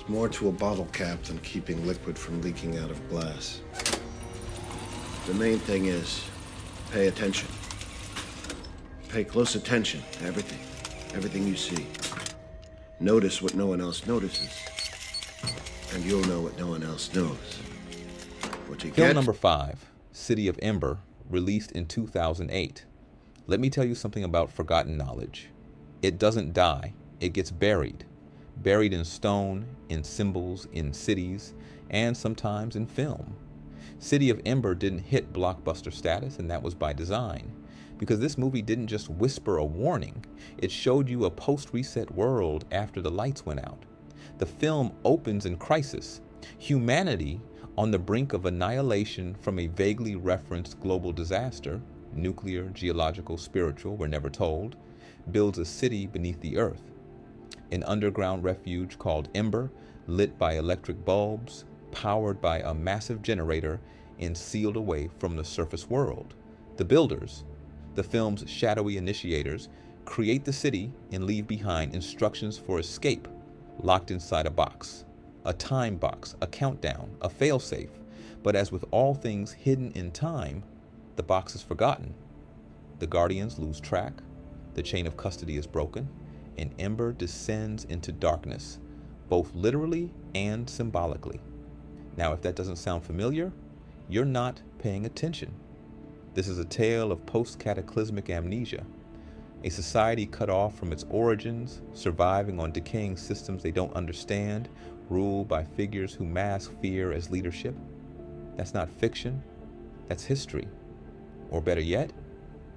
There's more to a bottle cap than keeping liquid from leaking out of glass. The main thing is, pay attention. Pay close attention to everything you see. Notice what no one else notices, and you'll know what no one else knows. What you get? Film number 5, City of Ember, released in 2008. Let me tell you something about forgotten knowledge. It doesn't die, it gets buried. Buried in stone, in symbols, in cities, and sometimes in film. City of Ember didn't hit blockbuster status, and that was by design. Because this movie didn't just whisper a warning, it showed you a post-reset world after the lights went out. The film opens in crisis. Humanity, on the brink of annihilation from a vaguely referenced global disaster, nuclear, geological, spiritual, we're never told, builds a city beneath the earth. An underground refuge called Ember, lit by electric bulbs, powered by a massive generator, and sealed away from the surface world. The builders, the film's shadowy initiators, create the city and leave behind instructions for escape, locked inside a box. A time box, a countdown, a failsafe. But as with all things hidden in time, the box is forgotten. The Guardians lose track, the chain of custody is broken, and Ember descends into darkness, both literally and symbolically. Now, if that doesn't sound familiar, you're not paying attention. This is a tale of post-cataclysmic amnesia, a society cut off from its origins, surviving on decaying systems they don't understand, ruled by figures who mask fear as leadership. That's not fiction, that's history. Or better yet,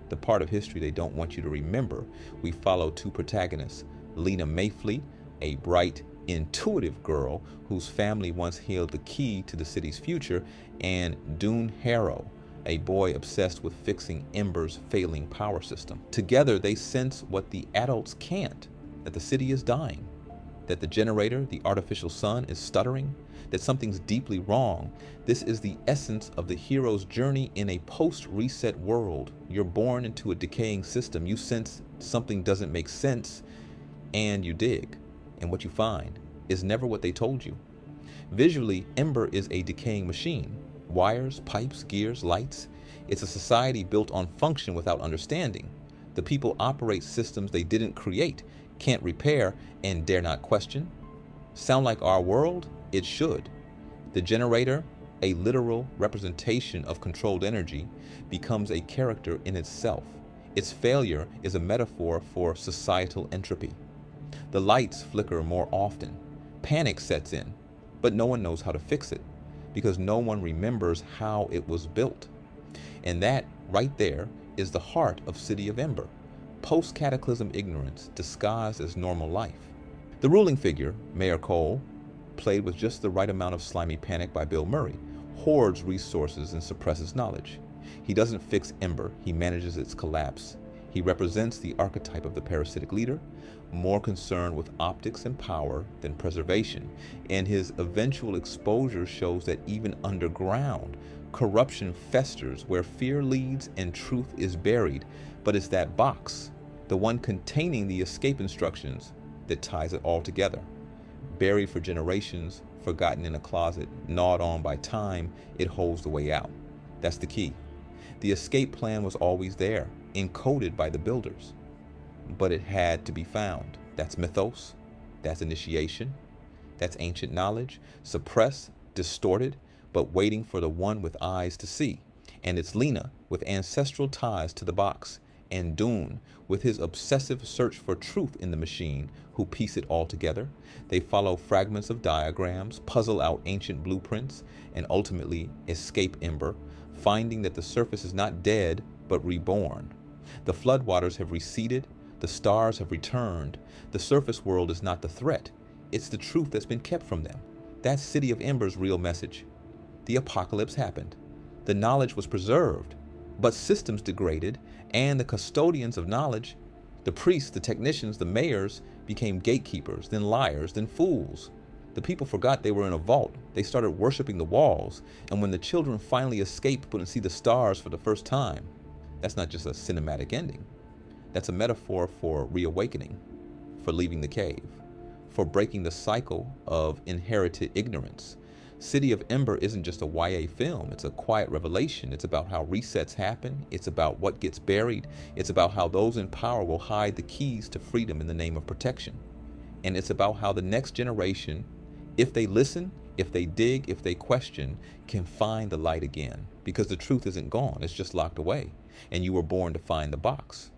the part of history they don't want you to remember. We follow two protagonists, Lina Mayfleet, a bright, intuitive girl whose family once held the key to the city's future, and Doon Harrow, a boy obsessed with fixing Ember's failing power system. Together, they sense what the adults can't, that the city is dying, that the generator, the artificial sun, is stuttering, that something's deeply wrong. This is the essence of the hero's journey in a post-reset world. You're born into a decaying system. You sense something doesn't make sense, and you dig. And what you find is never what they told you. Visually, Ember is a decaying machine. Wires, pipes, gears, lights. It's a society built on function without understanding. The people operate systems they didn't create, can't repair, and dare not question. Sound like our world? It should. The generator, a literal representation of controlled energy, becomes a character in itself. Its failure is a metaphor for societal entropy. The lights flicker more often. Panic sets in, but no one knows how to fix it because no one remembers how it was built. And that, right there, is the heart of City of Ember. Post-cataclysm ignorance disguised as normal life. The ruling figure, Mayor Cole, played with just the right amount of slimy panic by Bill Murray, hoards resources and suppresses knowledge. He doesn't fix Ember, he manages its collapse. He represents the archetype of the parasitic leader, more concerned with optics and power than preservation, and his eventual exposure shows that even underground, corruption festers where fear leads and truth is buried. But it's that box, the one containing the escape instructions, that ties it all together. Buried for generations, forgotten in a closet, gnawed on by time, it holds the way out. That's the key. The escape plan was always there, encoded by the builders. But it had to be found. That's mythos, that's initiation, that's ancient knowledge, suppressed, distorted, but waiting for the one with eyes to see. And it's Lina, with ancestral ties to the box, and Doon, with his obsessive search for truth in the machine, who piece it all together. They follow fragments of diagrams, puzzle out ancient blueprints, and ultimately escape Ember, finding that the surface is not dead, but reborn. The floodwaters have receded, the stars have returned. The surface world is not the threat. It's the truth that's been kept from them. That's City of Ember's real message. The apocalypse happened. The knowledge was preserved, but systems degraded, and the custodians of knowledge, the priests, the technicians, the mayors, became gatekeepers, then liars, then fools. The people forgot they were in a vault. They started worshiping the walls, and when the children finally escaped but and see the stars for the first time, that's not just a cinematic ending. That's a metaphor for reawakening, for leaving the cave, for breaking the cycle of inherited ignorance. City of Ember isn't just a YA film, it's a quiet revelation. It's about how resets happen, it's about what gets buried, it's about how those in power will hide the keys to freedom in the name of protection. And it's about how the next generation, if they listen, if they dig, if they question, can find the light again. Because the truth isn't gone, it's just locked away. And you were born to find the box.